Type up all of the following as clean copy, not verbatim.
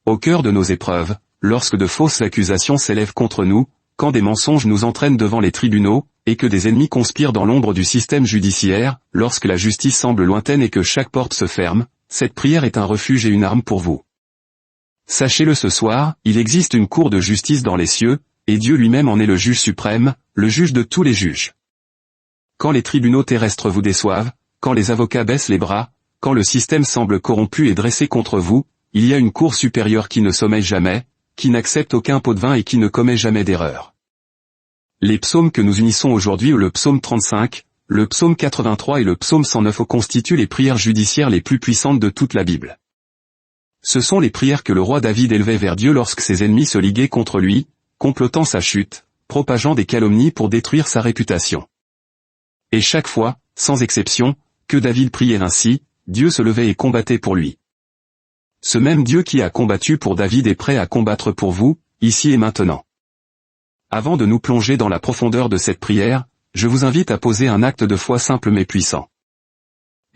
au cœur de nos épreuves, lorsque de fausses accusations s'élèvent contre nous, quand des mensonges nous entraînent devant les tribunaux, et que des ennemis conspirent dans l'ombre du système judiciaire, lorsque la justice semble lointaine et que chaque porte se ferme, cette prière est un refuge et une arme pour vous. Sachez-le ce soir, il existe une cour de justice dans les cieux, et Dieu lui-même en est le juge suprême, le juge de tous les juges. Quand les tribunaux terrestres vous déçoivent, quand les avocats baissent les bras, quand le système semble corrompu et dressé contre vous, il y a une cour supérieure qui ne sommeille jamais, qui n'accepte aucun pot de vin et qui ne commet jamais d'erreur. Les psaumes que nous unissons aujourd'hui, le psaume 35, le psaume 83 et le psaume 109 constituent les prières judiciaires les plus puissantes de toute la Bible. Ce sont les prières que le roi David élevait vers Dieu lorsque ses ennemis se liguaient contre lui, complotant sa chute, propageant des calomnies pour détruire sa réputation. Et chaque fois, sans exception, que David priait ainsi, Dieu se levait et combattait pour lui. Ce même Dieu qui a combattu pour David est prêt à combattre pour vous, ici et maintenant. Avant de nous plonger dans la profondeur de cette prière, je vous invite à poser un acte de foi simple mais puissant.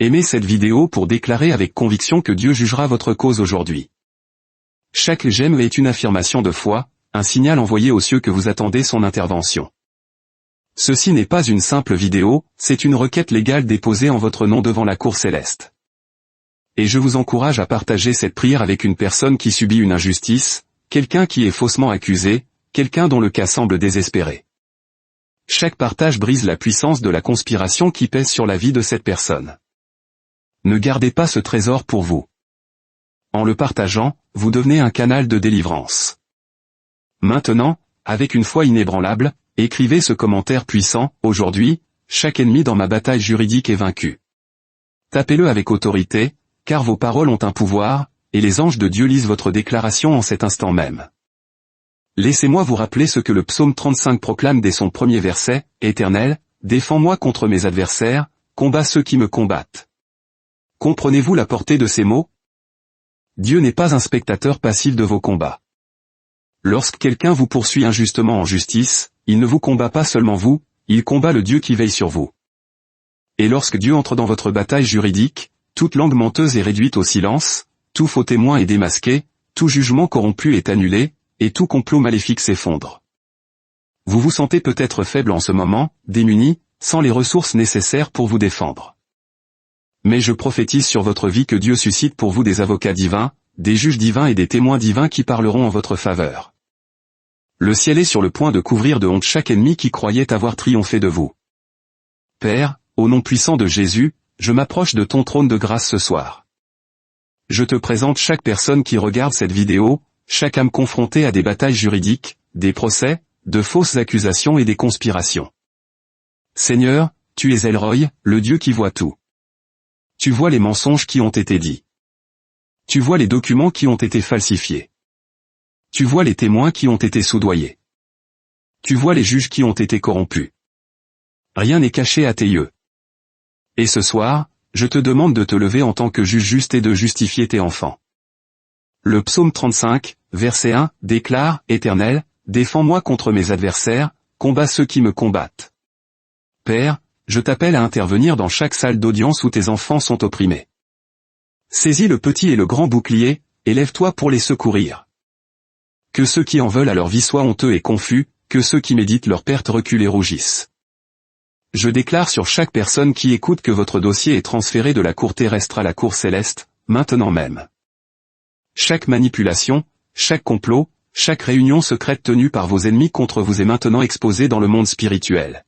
Aimez cette vidéo pour déclarer avec conviction que Dieu jugera votre cause aujourd'hui. Chaque j'aime est une affirmation de foi, un signal envoyé aux cieux que vous attendez son intervention. Ceci n'est pas une simple vidéo, c'est une requête légale déposée en votre nom devant la cour céleste. Et je vous encourage à partager cette prière avec une personne qui subit une injustice, quelqu'un qui est faussement accusé, quelqu'un dont le cas semble désespéré. Chaque partage brise la puissance de la conspiration qui pèse sur la vie de cette personne. Ne gardez pas ce trésor pour vous. En le partageant, vous devenez un canal de délivrance. Maintenant, avec une foi inébranlable, écrivez ce commentaire puissant, aujourd'hui, chaque ennemi dans ma bataille juridique est vaincu. Tapez-le avec autorité, car vos paroles ont un pouvoir, et les anges de Dieu lisent votre déclaration en cet instant même. Laissez-moi vous rappeler ce que le psaume 35 proclame dès son premier verset, « Éternel, défends-moi contre mes adversaires, combats ceux qui me combattent. » Comprenez-vous la portée de ces mots? Dieu n'est pas un spectateur passif de vos combats. Lorsque quelqu'un vous poursuit injustement en justice, il ne vous combat pas seulement vous, il combat le Dieu qui veille sur vous. Et lorsque Dieu entre dans votre bataille juridique, toute langue menteuse est réduite au silence, tout faux témoin est démasqué, tout jugement corrompu est annulé, et tout complot maléfique s'effondre. Vous vous sentez peut-être faible en ce moment, démuni, sans les ressources nécessaires pour vous défendre. Mais je prophétise sur votre vie que Dieu suscite pour vous des avocats divins, des juges divins et des témoins divins qui parleront en votre faveur. Le ciel est sur le point de couvrir de honte chaque ennemi qui croyait avoir triomphé de vous. Père, au nom puissant de Jésus, je m'approche de ton trône de grâce ce soir. Je te présente chaque personne qui regarde cette vidéo, chaque âme confrontée à des batailles juridiques, des procès, de fausses accusations et des conspirations. Seigneur, tu es El Roi, le Dieu qui voit tout. Tu vois les mensonges qui ont été dits. Tu vois les documents qui ont été falsifiés. Tu vois les témoins qui ont été soudoyés. Tu vois les juges qui ont été corrompus. Rien n'est caché à tes yeux. Et ce soir, je te demande de te lever en tant que juge juste et de justifier tes enfants. Le psaume 35, verset 1, déclare, « Éternel, défends-moi contre mes adversaires, combats ceux qui me combattent. » Père, je t'appelle à intervenir dans chaque salle d'audience où tes enfants sont opprimés. Saisis le petit et le grand bouclier, et lève-toi pour les secourir. Que ceux qui en veulent à leur vie soient honteux et confus, que ceux qui méditent leur perte reculent et rougissent. Je déclare sur chaque personne qui écoute que votre dossier est transféré de la cour terrestre à la cour céleste, maintenant même. Chaque manipulation, chaque complot, chaque réunion secrète tenue par vos ennemis contre vous est maintenant exposée dans le monde spirituel.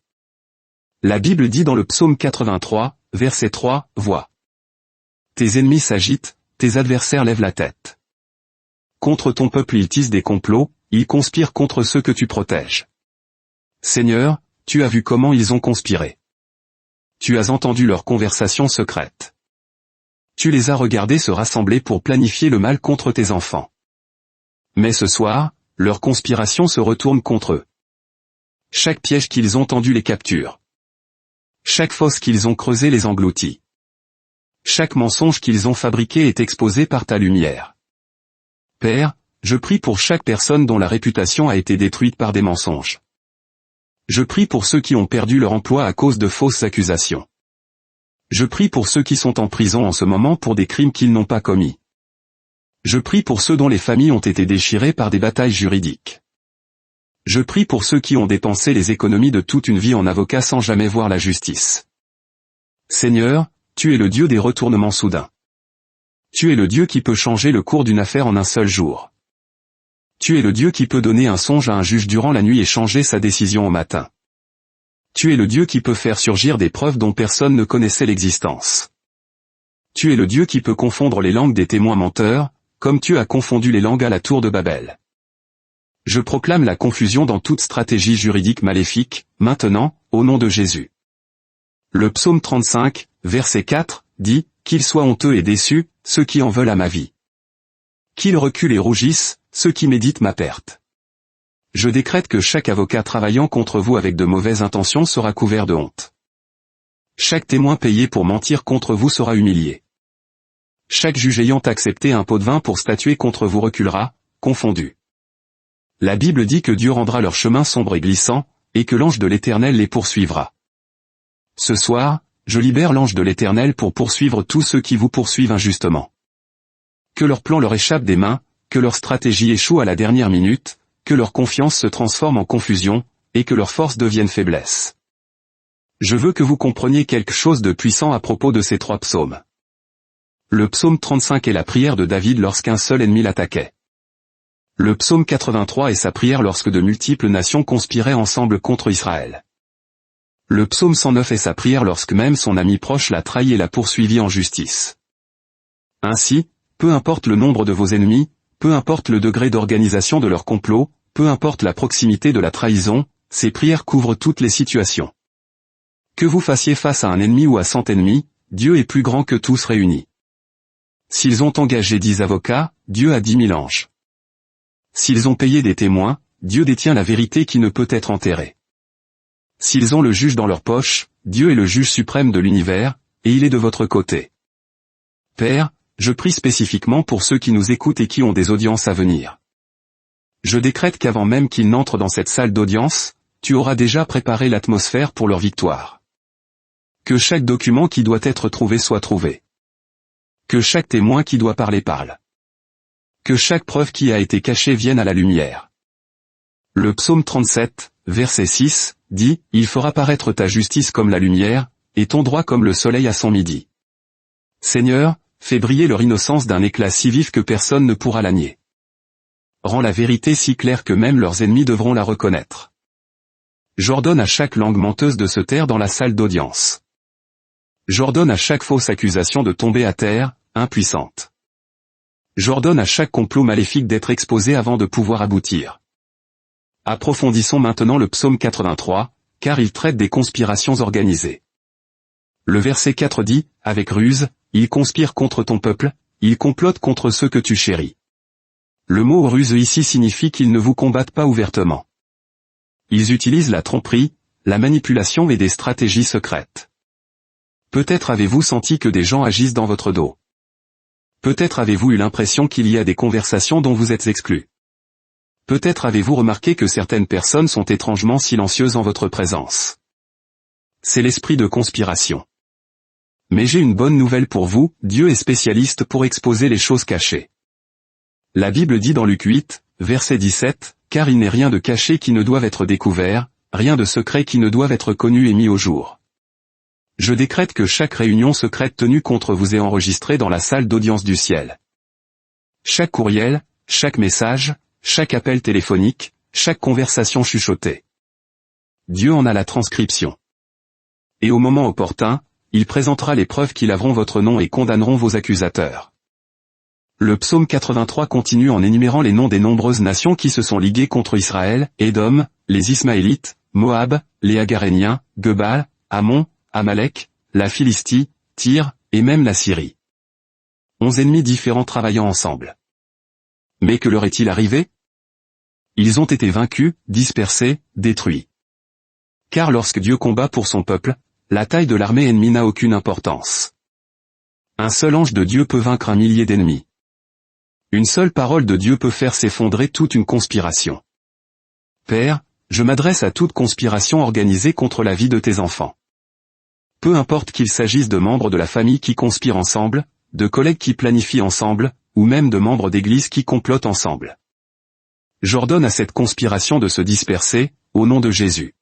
La Bible dit dans le psaume 83, verset 3, « Vois. Tes ennemis s'agitent, tes adversaires lèvent la tête. Contre ton peuple ils tissent des complots, ils conspirent contre ceux que tu protèges. Seigneur, tu as vu comment ils ont conspiré. Tu as entendu leurs conversations secrètes. Tu les as regardés se rassembler pour planifier le mal contre tes enfants. Mais ce soir, leur conspiration se retourne contre eux. Chaque piège qu'ils ont tendu les capture. Chaque fosse qu'ils ont creusée les engloutit. Chaque mensonge qu'ils ont fabriqué est exposé par ta lumière. Père, je prie pour chaque personne dont la réputation a été détruite par des mensonges. Je prie pour ceux qui ont perdu leur emploi à cause de fausses accusations. Je prie pour ceux qui sont en prison en ce moment pour des crimes qu'ils n'ont pas commis. Je prie pour ceux dont les familles ont été déchirées par des batailles juridiques. Je prie pour ceux qui ont dépensé les économies de toute une vie en avocat sans jamais voir la justice. Seigneur, tu es le Dieu des retournements soudains. Tu es le Dieu qui peut changer le cours d'une affaire en un seul jour. Tu es le Dieu qui peut donner un songe à un juge durant la nuit et changer sa décision au matin. Tu es le Dieu qui peut faire surgir des preuves dont personne ne connaissait l'existence. Tu es le Dieu qui peut confondre les langues des témoins menteurs, comme tu as confondu les langues à la tour de Babel. Je proclame la confusion dans toute stratégie juridique maléfique, maintenant, au nom de Jésus. Le psaume 35, verset 4, dit, « Qu'ils soient honteux et déçus, ceux qui en veulent à ma vie. Qu'ils reculent et rougissent, ceux qui méditent ma perte. » Je décrète que chaque avocat travaillant contre vous avec de mauvaises intentions sera couvert de honte. Chaque témoin payé pour mentir contre vous sera humilié. Chaque juge ayant accepté un pot de vin pour statuer contre vous reculera, confondu. La Bible dit que Dieu rendra leur chemin sombre et glissant, et que l'ange de l'Éternel les poursuivra. Ce soir, je libère l'ange de l'Éternel pour poursuivre tous ceux qui vous poursuivent injustement. Que leur plan leur échappe des mains, que leur stratégie échoue à la dernière minute, que leur confiance se transforme en confusion, et que leur force devienne faiblesse. Je veux que vous compreniez quelque chose de puissant à propos de ces 3 psaumes. Le psaume 35 est la prière de David lorsqu'un seul ennemi l'attaquait. Le psaume 83 est sa prière lorsque de multiples nations conspiraient ensemble contre Israël. Le psaume 109 est sa prière lorsque même son ami proche l'a trahi et l'a poursuivi en justice. Ainsi, peu importe le nombre de vos ennemis, peu importe le degré d'organisation de leur complot, peu importe la proximité de la trahison, ces prières couvrent toutes les situations. Que vous fassiez face à un ennemi ou à 100 ennemis, Dieu est plus grand que tous réunis. S'ils ont engagé 10 avocats, Dieu a 10 000 anges. S'ils ont payé des témoins, Dieu détient la vérité qui ne peut être enterrée. S'ils ont le juge dans leur poche, Dieu est le juge suprême de l'univers, et il est de votre côté. Père, je prie spécifiquement pour ceux qui nous écoutent et qui ont des audiences à venir. Je décrète qu'avant même qu'ils n'entrent dans cette salle d'audience, tu auras déjà préparé l'atmosphère pour leur victoire. Que chaque document qui doit être trouvé soit trouvé. Que chaque témoin qui doit parler parle. Que chaque preuve qui a été cachée vienne à la lumière. Le psaume 37, verset 6, dit, « Il fera paraître ta justice comme la lumière, et ton droit comme le soleil à son midi. » Seigneur, fais briller leur innocence d'un éclat si vif que personne ne pourra la nier. Rends la vérité si claire que même leurs ennemis devront la reconnaître. J'ordonne à chaque langue menteuse de se taire dans la salle d'audience. J'ordonne à chaque fausse accusation de tomber à terre, impuissante. J'ordonne à chaque complot maléfique d'être exposé avant de pouvoir aboutir. Approfondissons maintenant le psaume 83, car il traite des conspirations organisées. Le verset 4 dit, « Avec ruse, ils conspirent contre ton peuple, ils complotent contre ceux que tu chéris. » Le mot ruse ici signifie qu'ils ne vous combattent pas ouvertement. Ils utilisent la tromperie, la manipulation et des stratégies secrètes. Peut-être avez-vous senti que des gens agissent dans votre dos. Peut-être avez-vous eu l'impression qu'il y a des conversations dont vous êtes exclus. Peut-être avez-vous remarqué que certaines personnes sont étrangement silencieuses en votre présence. C'est l'esprit de conspiration. Mais j'ai une bonne nouvelle pour vous, Dieu est spécialiste pour exposer les choses cachées. La Bible dit dans Luc 8, verset 17, « Car il n'est rien de caché qui ne doive être découvert, rien de secret qui ne doive être connu et mis au jour. » Je décrète que chaque réunion secrète tenue contre vous est enregistrée dans la salle d'audience du ciel. Chaque courriel, chaque message, chaque appel téléphonique, chaque conversation chuchotée. Dieu en a la transcription. Et au moment opportun, il présentera les preuves qui laveront votre nom et condamneront vos accusateurs. Le psaume 83 continue en énumérant les noms des nombreuses nations qui se sont liguées contre Israël, Édom, les Ismaélites, Moab, les Agaréniens, Gebal, Ammon, Amalek, la Philistie, Tyr, et même la Syrie. 11 ennemis différents travaillant ensemble. Mais que leur est-il arrivé? Ils ont été vaincus, dispersés, détruits. Car lorsque Dieu combat pour son peuple, la taille de l'armée ennemie n'a aucune importance. Un seul ange de Dieu peut vaincre 1 millier d'ennemis. Une seule parole de Dieu peut faire s'effondrer toute une conspiration. Père, je m'adresse à toute conspiration organisée contre la vie de tes enfants. Peu importe qu'il s'agisse de membres de la famille qui conspirent ensemble, de collègues qui planifient ensemble, ou même de membres d'église qui complotent ensemble. J'ordonne à cette conspiration de se disperser, au nom de Jésus.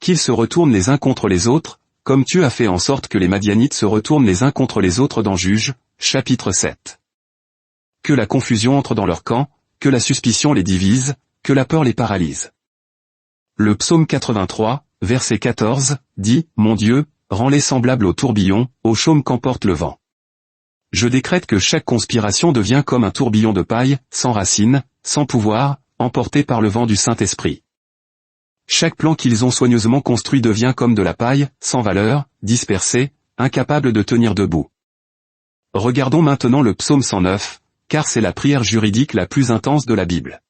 Qu'ils se retournent les uns contre les autres, comme tu as fait en sorte que les Madianites se retournent les uns contre les autres dans Juges, chapitre 7. Que la confusion entre dans leur camp, que la suspicion les divise, que la peur les paralyse. Le psaume 83, verset 14, dit, « Mon Dieu, rends-les semblables au tourbillon, au chaume qu'emporte le vent. » Je décrète que chaque conspiration devient comme un tourbillon de paille, sans racine, sans pouvoir, emporté par le vent du Saint-Esprit. Chaque plan qu'ils ont soigneusement construit devient comme de la paille, sans valeur, dispersé, incapable de tenir debout. Regardons maintenant le psaume 109, car c'est la prière juridique la plus intense de la Bible.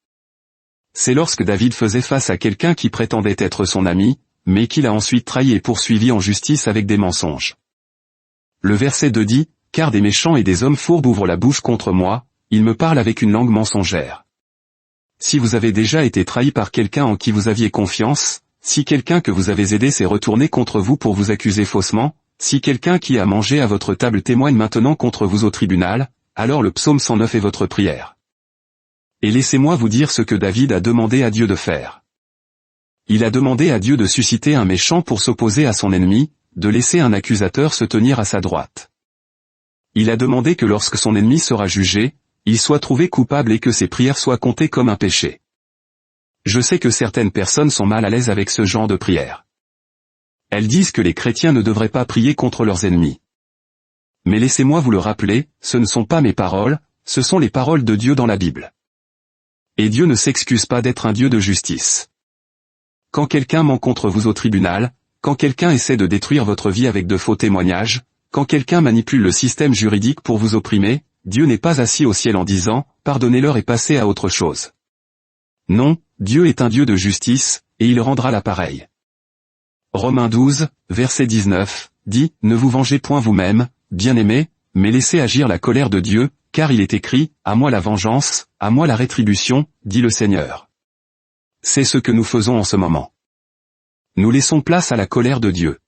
C'est lorsque David faisait face à quelqu'un qui prétendait être son ami, mais qu'il a ensuite trahi et poursuivi en justice avec des mensonges. Le verset 2 dit, « Car des méchants et des hommes fourbes ouvrent la bouche contre moi, ils me parlent avec une langue mensongère. » Si vous avez déjà été trahi par quelqu'un en qui vous aviez confiance, si quelqu'un que vous avez aidé s'est retourné contre vous pour vous accuser faussement, si quelqu'un qui a mangé à votre table témoigne maintenant contre vous au tribunal, alors le psaume 109 est votre prière. Et laissez-moi vous dire ce que David a demandé à Dieu de faire. Il a demandé à Dieu de susciter un méchant pour s'opposer à son ennemi, de laisser un accusateur se tenir à sa droite. Il a demandé que lorsque son ennemi sera jugé, il soit trouvé coupable et que ses prières soient comptées comme un péché. Je sais que certaines personnes sont mal à l'aise avec ce genre de prière. Elles disent que les chrétiens ne devraient pas prier contre leurs ennemis. Mais laissez-moi vous le rappeler, ce ne sont pas mes paroles, ce sont les paroles de Dieu dans la Bible. Et Dieu ne s'excuse pas d'être un Dieu de justice. Quand quelqu'un ment contre vous au tribunal, quand quelqu'un essaie de détruire votre vie avec de faux témoignages, quand quelqu'un manipule le système juridique pour vous opprimer, Dieu n'est pas assis au ciel en disant « Pardonnez-leur et passez à autre chose ». Non, Dieu est un Dieu de justice, et il rendra l'appareil. Romains 12, verset 19, dit « Ne vous vengez point vous-même, bien-aimés, mais laissez agir la colère de Dieu, car il est écrit « À moi la vengeance, à moi la rétribution, dit le Seigneur ». C'est ce que nous faisons en ce moment. Nous laissons place à la colère de Dieu.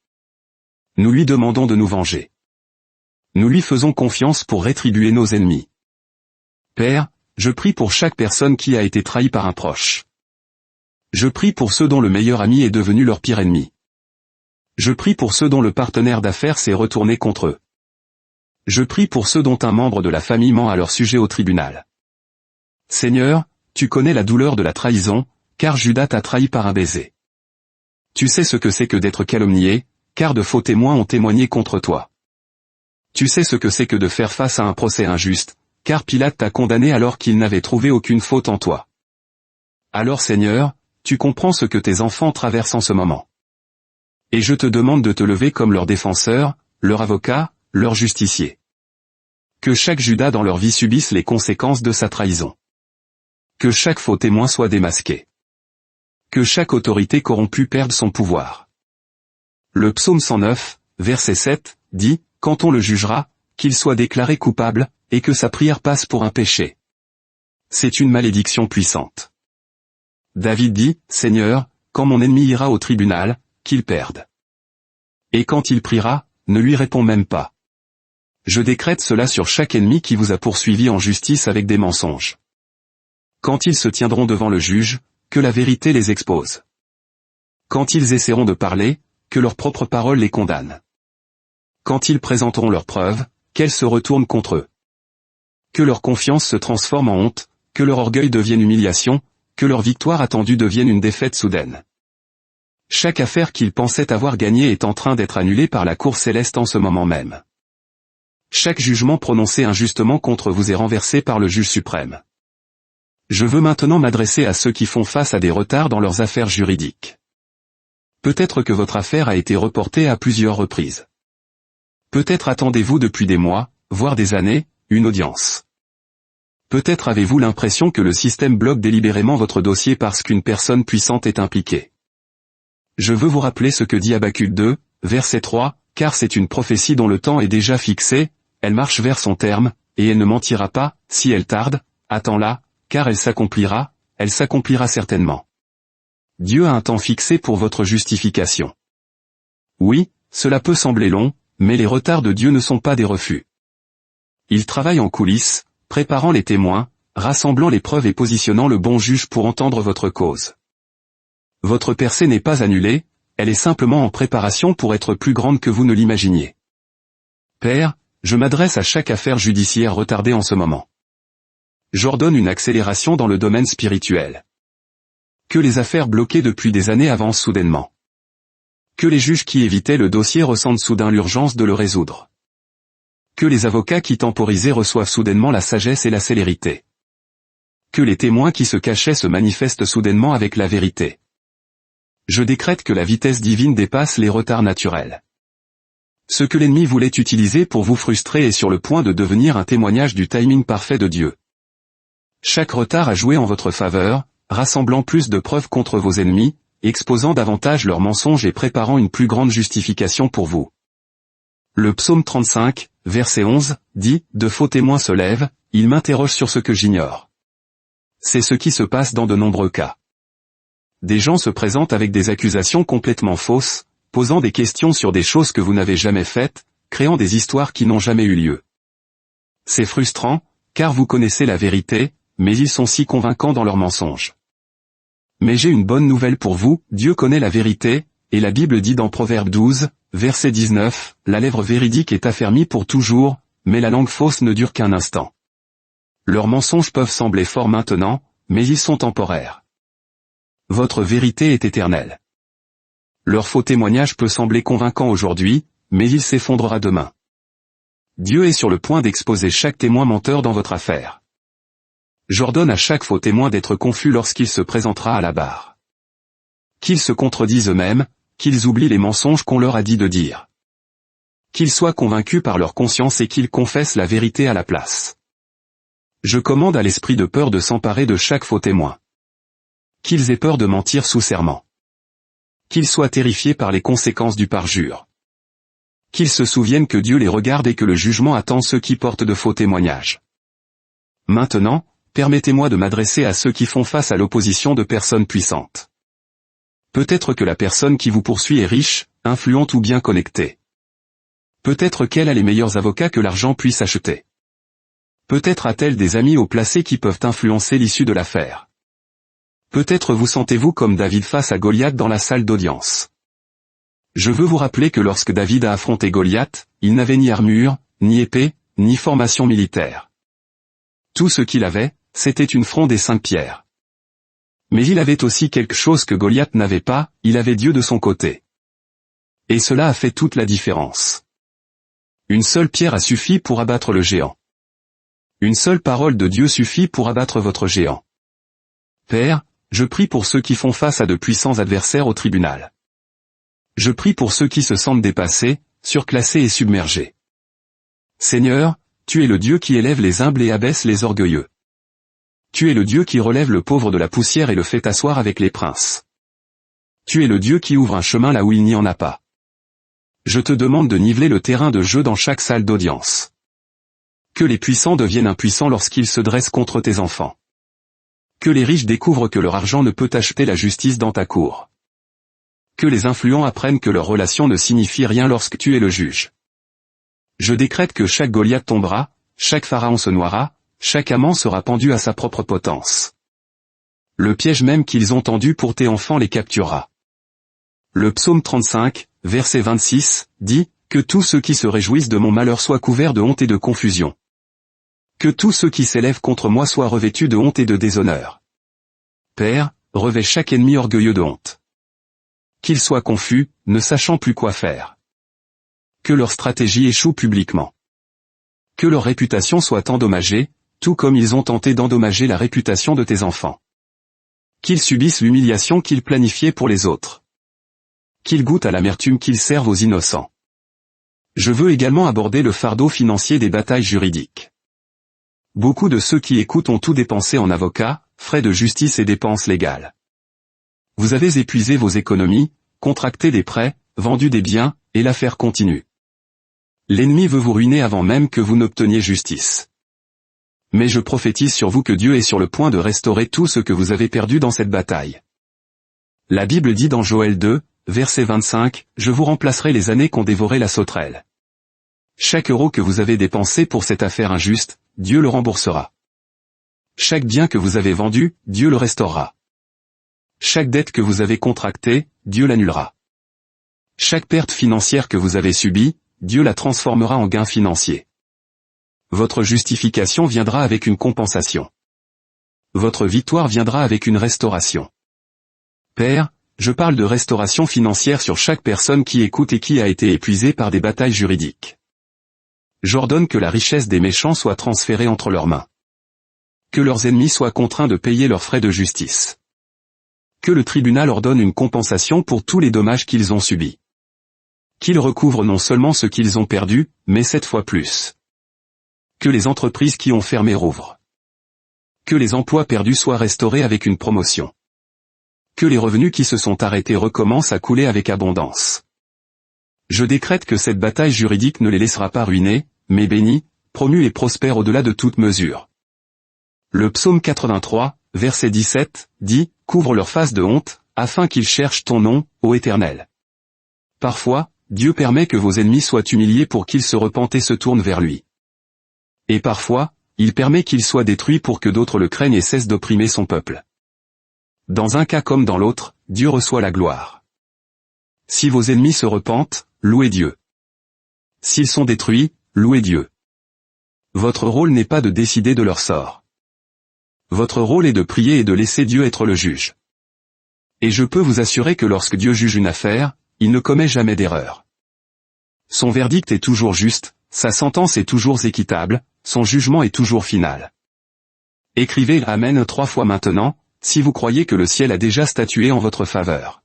Nous lui demandons de nous venger. Nous lui faisons confiance pour rétribuer nos ennemis. Père, je prie pour chaque personne qui a été trahie par un proche. Je prie pour ceux dont le meilleur ami est devenu leur pire ennemi. Je prie pour ceux dont le partenaire d'affaires s'est retourné contre eux. Je prie pour ceux dont un membre de la famille ment à leur sujet au tribunal. Seigneur, tu connais la douleur de la trahison, car Judas t'a trahi par un baiser. Tu sais ce que c'est que d'être calomnié, car de faux témoins ont témoigné contre toi. Tu sais ce que c'est que de faire face à un procès injuste, car Pilate t'a condamné alors qu'il n'avait trouvé aucune faute en toi. Alors Seigneur, tu comprends ce que tes enfants traversent en ce moment. Et je te demande de te lever comme leur défenseur, leur avocat, leur justicier. Que chaque Judas dans leur vie subisse les conséquences de sa trahison. Que chaque faux témoin soit démasqué. Que chaque autorité corrompue perde son pouvoir. Le psaume 109, verset 7, dit, « Quand on le jugera, qu'il soit déclaré coupable, et que sa prière passe pour un péché. » C'est une malédiction puissante. David dit, « Seigneur, quand mon ennemi ira au tribunal, qu'il perde. Et quand il priera, ne lui réponds même pas. Je décrète cela sur chaque ennemi qui vous a poursuivi en justice avec des mensonges. Quand ils se tiendront devant le juge, que la vérité les expose. Quand ils essaieront de parler, que leurs propres paroles les condamnent. Quand ils présenteront leurs preuves, qu'elles se retournent contre eux. Que leur confiance se transforme en honte, que leur orgueil devienne humiliation, que leur victoire attendue devienne une défaite soudaine. Chaque affaire qu'ils pensaient avoir gagnée est en train d'être annulée par la cour céleste en ce moment même. Chaque jugement prononcé injustement contre vous est renversé par le juge suprême. Je veux maintenant m'adresser à ceux qui font face à des retards dans leurs affaires juridiques. Peut-être que votre affaire a été reportée à plusieurs reprises. Peut-être attendez-vous depuis des mois, voire des années, une audience. Peut-être avez-vous l'impression que le système bloque délibérément votre dossier parce qu'une personne puissante est impliquée. Je veux vous rappeler ce que dit Habacuc 2, verset 3, car c'est une prophétie dont le temps est déjà fixé, elle marche vers son terme, et elle ne mentira pas, si elle tarde, attends-la, car elle s'accomplira certainement. Dieu a un temps fixé pour votre justification. Oui, cela peut sembler long, mais les retards de Dieu ne sont pas des refus. Il travaille en coulisses, préparant les témoins, rassemblant les preuves et positionnant le bon juge pour entendre votre cause. Votre percée n'est pas annulée, elle est simplement en préparation pour être plus grande que vous ne l'imaginiez. Père, je m'adresse à chaque affaire judiciaire retardée en ce moment. J'ordonne une accélération dans le domaine spirituel. Que les affaires bloquées depuis des années avancent soudainement. Que les juges qui évitaient le dossier ressentent soudain l'urgence de le résoudre. Que les avocats qui temporisaient reçoivent soudainement la sagesse et la célérité. Que les témoins qui se cachaient se manifestent soudainement avec la vérité. Je décrète que la vitesse divine dépasse les retards naturels. Ce que l'ennemi voulait utiliser pour vous frustrer est sur le point de devenir un témoignage du timing parfait de Dieu. Chaque retard a joué en votre faveur, rassemblant plus de preuves contre vos ennemis, exposant davantage leurs mensonges et préparant une plus grande justification pour vous. Le psaume 35, verset 11, dit « De faux témoins se lèvent, ils m'interrogent sur ce que j'ignore ». C'est ce qui se passe dans de nombreux cas. Des gens se présentent avec des accusations complètement fausses, posant des questions sur des choses que vous n'avez jamais faites, créant des histoires qui n'ont jamais eu lieu. C'est frustrant, car vous connaissez la vérité, mais ils sont si convaincants dans leurs mensonges. Mais j'ai une bonne nouvelle pour vous, Dieu connaît la vérité, et la Bible dit dans Proverbe 12, verset 19, « La lèvre véridique est affermie pour toujours, mais la langue fausse ne dure qu'un instant. » Leurs mensonges peuvent sembler forts maintenant, mais ils sont temporaires. Votre vérité est éternelle. Leur faux témoignage peut sembler convaincant aujourd'hui, mais il s'effondrera demain. Dieu est sur le point d'exposer chaque témoin menteur dans votre affaire. J'ordonne à chaque faux témoin d'être confus lorsqu'il se présentera à la barre. Qu'ils se contredisent eux-mêmes, qu'ils oublient les mensonges qu'on leur a dit de dire. Qu'ils soient convaincus par leur conscience et qu'ils confessent la vérité à la place. Je commande à l'esprit de peur de s'emparer de chaque faux témoin. Qu'ils aient peur de mentir sous serment. Qu'ils soient terrifiés par les conséquences du parjure. Qu'ils se souviennent que Dieu les regarde et que le jugement attend ceux qui portent de faux témoignages. Maintenant, permettez-moi de m'adresser à ceux qui font face à l'opposition de personnes puissantes. Peut-être que la personne qui vous poursuit est riche, influente ou bien connectée. Peut-être qu'elle a les meilleurs avocats que l'argent puisse acheter. Peut-être a-t-elle des amis haut placés qui peuvent influencer l'issue de l'affaire. Peut-être vous sentez-vous comme David face à Goliath dans la salle d'audience. Je veux vous rappeler que lorsque David a affronté Goliath, il n'avait ni armure, ni épée, ni formation militaire. Tout ce qu'il avait, c'était une fronde et 5 pierres. Mais il avait aussi quelque chose que Goliath n'avait pas, il avait Dieu de son côté. Et cela a fait toute la différence. Une seule pierre a suffi pour abattre le géant. Une seule parole de Dieu suffit pour abattre votre géant. Père, je prie pour ceux qui font face à de puissants adversaires au tribunal. Je prie pour ceux qui se sentent dépassés, surclassés et submergés. Seigneur, tu es le Dieu qui élève les humbles et abaisse les orgueilleux. Tu es le Dieu qui relève le pauvre de la poussière et le fait asseoir avec les princes. Tu es le Dieu qui ouvre un chemin là où il n'y en a pas. Je te demande de niveler le terrain de jeu dans chaque salle d'audience. Que les puissants deviennent impuissants lorsqu'ils se dressent contre tes enfants. Que les riches découvrent que leur argent ne peut acheter la justice dans ta cour. Que les influents apprennent que leur relation ne signifie rien lorsque tu es le juge. Je décrète que chaque Goliath tombera, chaque pharaon se noiera, chaque amant sera pendu à sa propre potence. Le piège même qu'ils ont tendu pour tes enfants les capturera. Le psaume 35, verset 26, dit, « Que tous ceux qui se réjouissent de mon malheur soient couverts de honte et de confusion. Que tous ceux qui s'élèvent contre moi soient revêtus de honte et de déshonneur. Père, revêt chaque ennemi orgueilleux de honte. Qu'ils soient confus, ne sachant plus quoi faire. Que leur stratégie échoue publiquement. Que leur réputation soit endommagée, tout comme ils ont tenté d'endommager la réputation de tes enfants. Qu'ils subissent l'humiliation qu'ils planifiaient pour les autres. Qu'ils goûtent à l'amertume qu'ils servent aux innocents. Je veux également aborder le fardeau financier des batailles juridiques. Beaucoup de ceux qui écoutent ont tout dépensé en avocats, frais de justice et dépenses légales. Vous avez épuisé vos économies, contracté des prêts, vendu des biens, et l'affaire continue. L'ennemi veut vous ruiner avant même que vous n'obteniez justice. Mais je prophétise sur vous que Dieu est sur le point de restaurer tout ce que vous avez perdu dans cette bataille. La Bible dit dans Joël 2, verset 25, « Je vous remplacerai les années qu'ont dévoré la sauterelle. » Chaque euro que vous avez dépensé pour cette affaire injuste, Dieu le remboursera. Chaque bien que vous avez vendu, Dieu le restaurera. Chaque dette que vous avez contractée, Dieu l'annulera. Chaque perte financière que vous avez subie, Dieu la transformera en gain financier. Votre justification viendra avec une compensation. Votre victoire viendra avec une restauration. Père, je parle de restauration financière sur chaque personne qui écoute et qui a été épuisée par des batailles juridiques. J'ordonne que la richesse des méchants soit transférée entre leurs mains. Que leurs ennemis soient contraints de payer leurs frais de justice. Que le tribunal ordonne une compensation pour tous les dommages qu'ils ont subis. Qu'ils recouvrent non seulement ce qu'ils ont perdu, mais 7 fois plus. Que les entreprises qui ont fermé rouvrent. Que les emplois perdus soient restaurés avec une promotion. Que les revenus qui se sont arrêtés recommencent à couler avec abondance. Je décrète que cette bataille juridique ne les laissera pas ruinés, mais bénis, promus et prospères au-delà de toute mesure. Le psaume 83, verset 17, dit, « Couvre leur face de honte, afin qu'ils cherchent ton nom, ô Éternel. » Parfois, Dieu permet que vos ennemis soient humiliés pour qu'ils se repentent et se tournent vers lui. Et parfois, il permet qu'ils soient détruits pour que d'autres le craignent et cessent d'opprimer son peuple. Dans un cas comme dans l'autre, Dieu reçoit la gloire. Si vos ennemis se repentent, louez Dieu. S'ils sont détruits, louez Dieu. Votre rôle n'est pas de décider de leur sort. Votre rôle est de prier et de laisser Dieu être le juge. Et je peux vous assurer que lorsque Dieu juge une affaire, il ne commet jamais d'erreur. Son verdict est toujours juste, sa sentence est toujours équitable, son jugement est toujours final. Écrivez Amen 3 fois maintenant, si vous croyez que le ciel a déjà statué en votre faveur.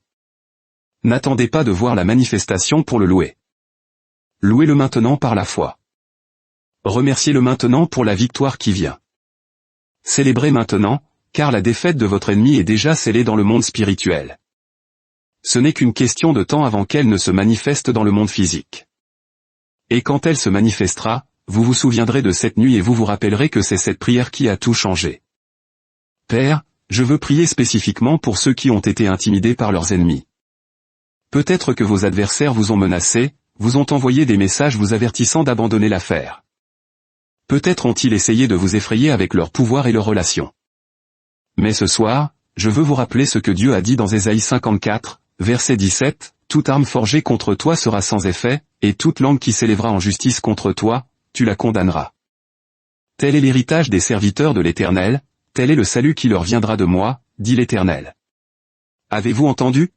N'attendez pas de voir la manifestation pour le louer. Louez-le maintenant par la foi. Remerciez-le maintenant pour la victoire qui vient. Célébrez maintenant, car la défaite de votre ennemi est déjà scellée dans le monde spirituel. Ce n'est qu'une question de temps avant qu'elle ne se manifeste dans le monde physique. Et quand elle se manifestera, vous vous souviendrez de cette nuit et vous vous rappellerez que c'est cette prière qui a tout changé. Père, je veux prier spécifiquement pour ceux qui ont été intimidés par leurs ennemis. Peut-être que vos adversaires vous ont menacé, vous ont envoyé des messages vous avertissant d'abandonner l'affaire. Peut-être ont-ils essayé de vous effrayer avec leur pouvoir et leurs relations. Mais ce soir, je veux vous rappeler ce que Dieu a dit dans Ésaïe 54, verset 17, « Toute arme forgée contre toi sera sans effet, et toute langue qui s'élèvera en justice contre toi, tu la condamneras. » Tel est l'héritage des serviteurs de l'Éternel, tel est le salut qui leur viendra de moi, dit l'Éternel. Avez-vous entendu?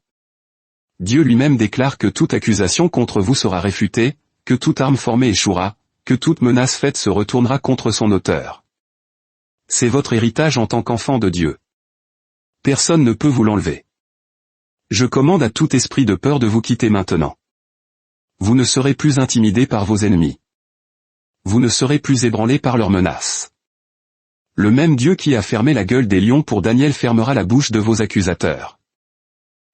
Dieu lui-même déclare que toute accusation contre vous sera réfutée, que toute arme formée échouera, que toute menace faite se retournera contre son auteur. C'est votre héritage en tant qu'enfant de Dieu. Personne ne peut vous l'enlever. Je commande à tout esprit de peur de vous quitter maintenant. Vous ne serez plus intimidés par vos ennemis. Vous ne serez plus ébranlés par leurs menaces. Le même Dieu qui a fermé la gueule des lions pour Daniel fermera la bouche de vos accusateurs.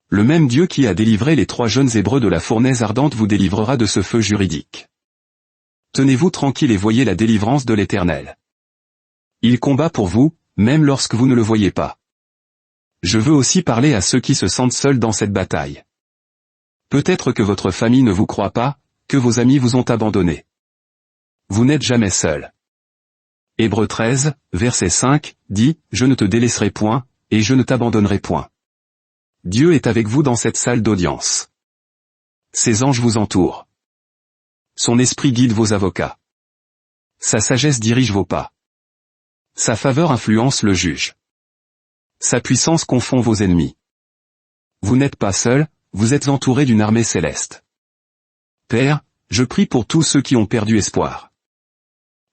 Le même Dieu qui a délivré les 3 jeunes Hébreux de la fournaise ardente vous délivrera de ce feu juridique. Tenez-vous tranquille et voyez la délivrance de l'Éternel. Il combat pour vous, même lorsque vous ne le voyez pas. Je veux aussi parler à ceux qui se sentent seuls dans cette bataille. Peut-être que votre famille ne vous croit pas, que vos amis vous ont abandonné. Vous n'êtes jamais seul. Hébreux 13, verset 5, dit, « Je ne te délaisserai point, et je ne t'abandonnerai point. » Dieu est avec vous dans cette salle d'audience. Ses anges vous entourent. Son esprit guide vos avocats. Sa sagesse dirige vos pas. Sa faveur influence le juge. Sa puissance confond vos ennemis. Vous n'êtes pas seul, vous êtes entouré d'une armée céleste. Père, je prie pour tous ceux qui ont perdu espoir.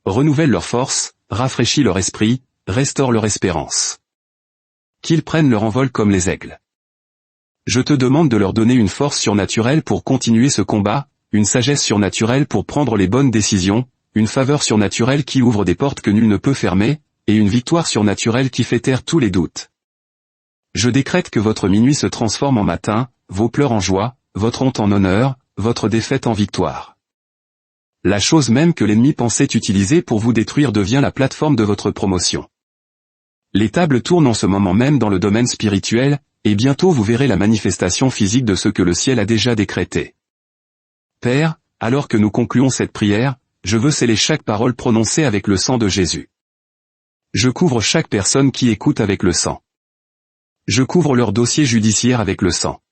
Renouvelle leur force, rafraîchis leur esprit, restaure leur espérance. Qu'ils prennent leur envol comme les aigles. Je te demande de leur donner une force surnaturelle pour continuer ce combat, une sagesse surnaturelle pour prendre les bonnes décisions, une faveur surnaturelle qui ouvre des portes que nul ne peut fermer, et une victoire surnaturelle qui fait taire tous les doutes. Je décrète que votre minuit se transforme en matin, vos pleurs en joie, votre honte en honneur, votre défaite en victoire. La chose même que l'ennemi pensait utiliser pour vous détruire devient la plateforme de votre promotion. Les tables tournent en ce moment même dans le domaine spirituel, et bientôt vous verrez la manifestation physique de ce que le ciel a déjà décrété. Père, alors que nous concluons cette prière, je veux sceller chaque parole prononcée avec le sang de Jésus. Je couvre chaque personne qui écoute avec le sang. Je couvre leur dossier judiciaire avec le sang.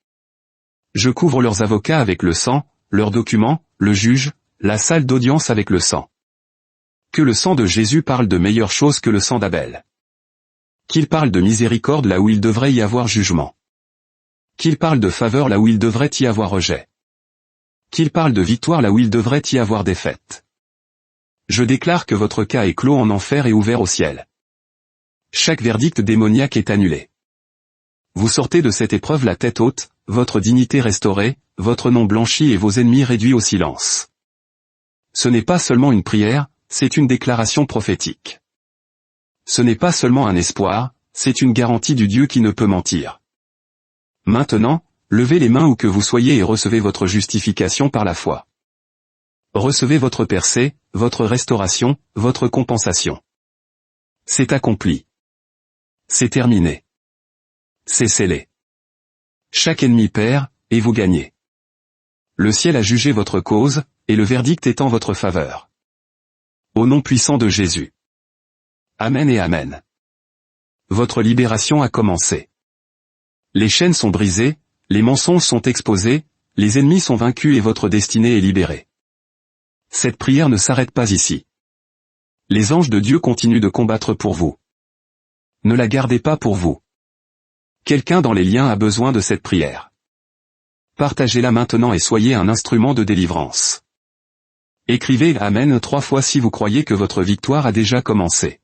Je couvre leurs avocats avec le sang, leurs documents, le juge, la salle d'audience avec le sang. Que le sang de Jésus parle de meilleures choses que le sang d'Abel. Qu'il parle de miséricorde là où il devrait y avoir jugement. Qu'il parle de faveur là où il devrait y avoir rejet. Qu'il parle de victoire là où il devrait y avoir défaite. Je déclare que votre cas est clos en enfer et ouvert au ciel. Chaque verdict démoniaque est annulé. Vous sortez de cette épreuve la tête haute, votre dignité restaurée, votre nom blanchi et vos ennemis réduits au silence. Ce n'est pas seulement une prière, c'est une déclaration prophétique. Ce n'est pas seulement un espoir, c'est une garantie du Dieu qui ne peut mentir. Maintenant, levez les mains où que vous soyez et recevez votre justification par la foi. Recevez votre percée, votre restauration, votre compensation. C'est accompli. C'est terminé. C'est scellé. Chaque ennemi perd, et vous gagnez. Le ciel a jugé votre cause, et le verdict est en votre faveur. Au nom puissant de Jésus. Amen et Amen. Votre libération a commencé. Les chaînes sont brisées, les mensonges sont exposés, les ennemis sont vaincus et votre destinée est libérée. Cette prière ne s'arrête pas ici. Les anges de Dieu continuent de combattre pour vous. Ne la gardez pas pour vous. Quelqu'un dans les liens a besoin de cette prière. Partagez-la maintenant et soyez un instrument de délivrance. Écrivez Amen 3 fois si vous croyez que votre victoire a déjà commencé.